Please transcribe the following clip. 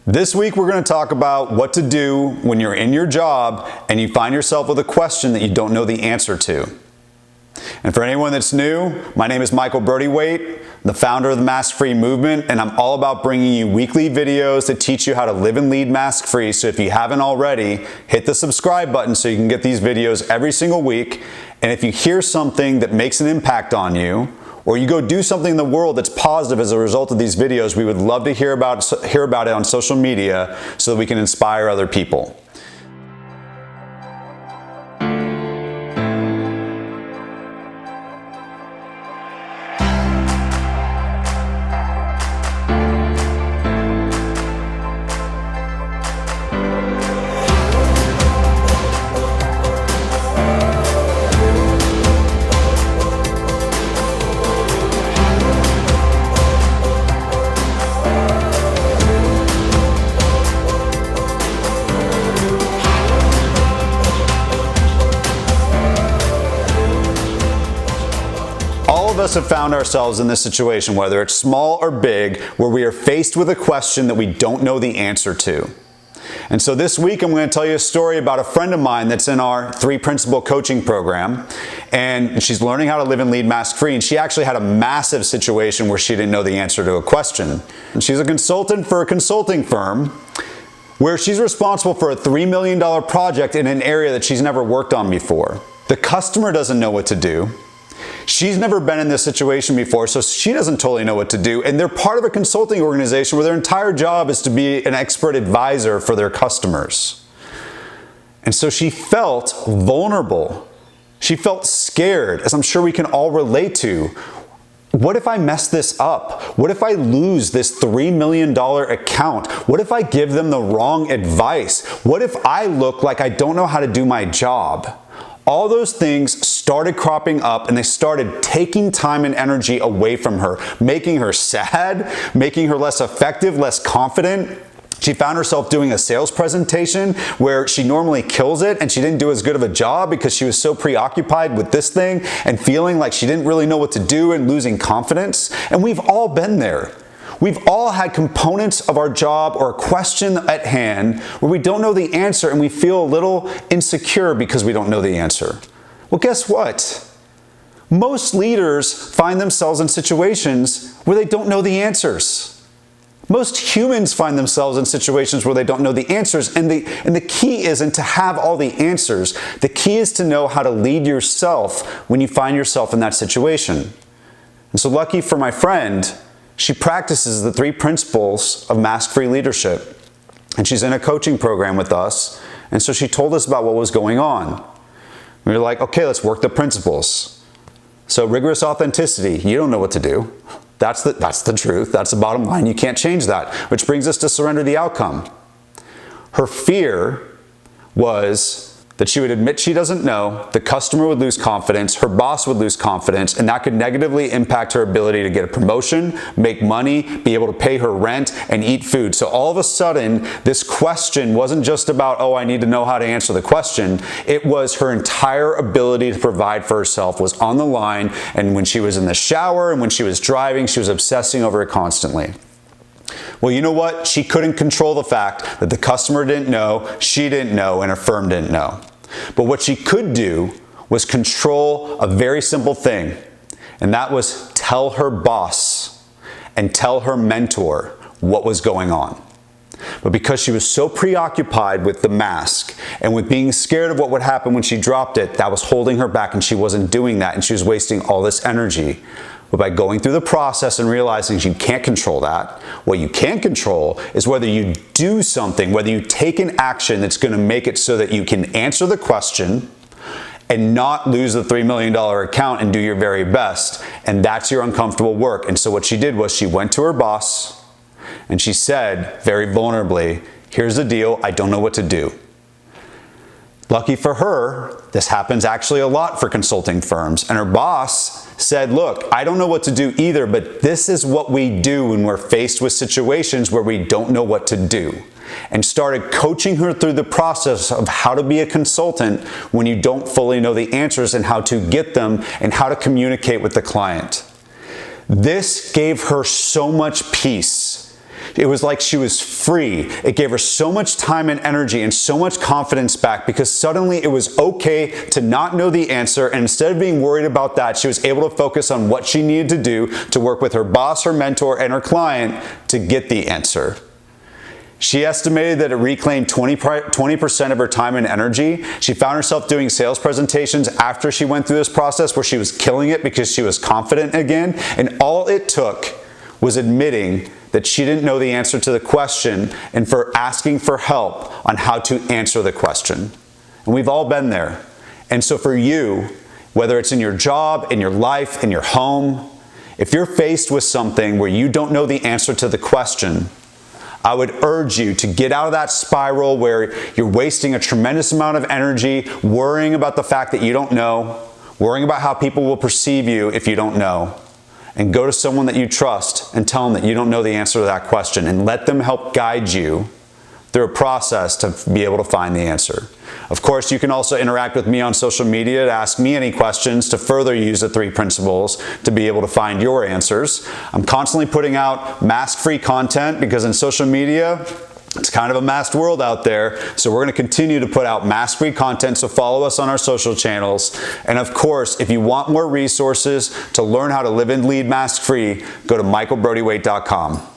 This week we're going to talk about what to do when you're in your job and you find yourself with a question that you don't know the answer to. And for anyone that's new, my name is MICHAELBRODYWAITE, the founder of the Mask-Free movement, and I'm all about bringing you weekly videos that teach you how to live and lead mask-free. So if you haven't already, hit the subscribe button so you can get these videos every single week. And if you hear something that makes an impact on you, or you go do something in the world that's positive as a result of these videos, we would love to hear about it on social media so that we can inspire other people. All of us have found ourselves in this situation, whether it's small or big, where we are faced with a question that we don't know the answer to. And so this week I'm going to tell you a story about a friend of mine that's in our 3 Principle coaching program, and she's learning how to live and lead mask-free, and she actually had a massive situation where she didn't know the answer to a question. And she's a consultant for a consulting firm where she's responsible for a $3 million project in an area that she's never worked on before. The customer doesn't know what to do. She's never been in this situation before, so she doesn't totally know what to do. And they're part of a consulting organization where their entire job is to be an expert advisor for their customers. And so she felt vulnerable. She felt scared, as I'm sure we can all relate to. What if I mess this up? What if I lose this $3 million account? What if I give them the wrong advice? What if I look like I don't know how to do my job? All those things started cropping up, and they started taking time and energy away from her, making her sad, making her less effective, less confident. She found herself doing a sales presentation where she normally kills it, and she didn't do as good of a job because she was so preoccupied with this thing and feeling like she didn't really know what to do and losing confidence. And we've all been there. We've all had components of our job or a question at hand where we don't know the answer and we feel a little insecure because we don't know the answer. Well, guess what? Most leaders find themselves in situations where they don't know the answers. Most humans find themselves in situations where they don't know the answers, and the key isn't to have all the answers. The key is to know how to lead yourself when you find yourself in that situation. And so lucky for my friend, she practices the 3 principles of mask-free leadership, and she's in a coaching program with us, and so she told us about what was going on. We were like, okay, let's work the principles. So rigorous authenticity, you don't know what to do. That's the truth, that's the bottom line, you can't change that, which brings us to surrender the outcome. Her fear was that she would admit she doesn't know, the customer would lose confidence, her boss would lose confidence, and that could negatively impact her ability to get a promotion, make money, be able to pay her rent, and eat food. So all of a sudden, this question wasn't just about, oh, I need to know how to answer the question. It was her entire ability to provide for herself was on the line, and when she was in the shower and when she was driving, she was obsessing over it constantly. Well, you know what? She couldn't control the fact that the customer didn't know, she didn't know, and her firm didn't know. But what she could do was control a very simple thing, and that was tell her boss and tell her mentor what was going on. But because she was so preoccupied with the mask and with being scared of what would happen when she dropped it, that was holding her back, and she wasn't doing that, and she was wasting all this energy. But by going through the process and realizing you can't control that, what you can control is whether you do something, whether you take an action that's going to make it so that you can answer the question and not lose the $3 million account and do your very best. And that's your uncomfortable work. And so what she did was she went to her boss and she said very vulnerably, here's the deal, I don't know what to do. Lucky for her, this happens actually a lot for consulting firms, and her boss said, look, I don't know what to do either, but this is what we do when we're faced with situations where we don't know what to do. and started coaching her through the process of how to be a consultant when you don't fully know the answers and how to get them and how to communicate with the client. This gave her so much peace. It was like she was free. It gave her so much time and energy and so much confidence back because suddenly it was okay to not know the answer, and instead of being worried about that, she was able to focus on what she needed to do to work with her boss, her mentor, and her client to get the answer. She estimated that it reclaimed 20% of her time and energy. She found herself doing sales presentations after she went through this process where she was killing it because she was confident again, and all it took was admitting that she didn't know the answer to the question and for asking for help on how to answer the question. And we've all been there. And so for you, whether it's in your job, in your life, in your home, if you're faced with something where you don't know the answer to the question, I would urge you to get out of that spiral where you're wasting a tremendous amount of energy worrying about the fact that you don't know, worrying about how people will perceive you if you don't know, and go to someone that you trust and tell them that you don't know the answer to that question and let them help guide you through a process to be able to find the answer. Of course, you can also interact with me on social media to ask me any questions to further use the 3 principles to be able to find your answers. I'm constantly putting out mask-free content because in social media, it's kind of a masked world out there, so we're going to continue to put out mask-free content, so follow us on our social channels. And of course, if you want more resources to learn how to live and lead mask-free, go to MICHAELBRODYWAITE.com.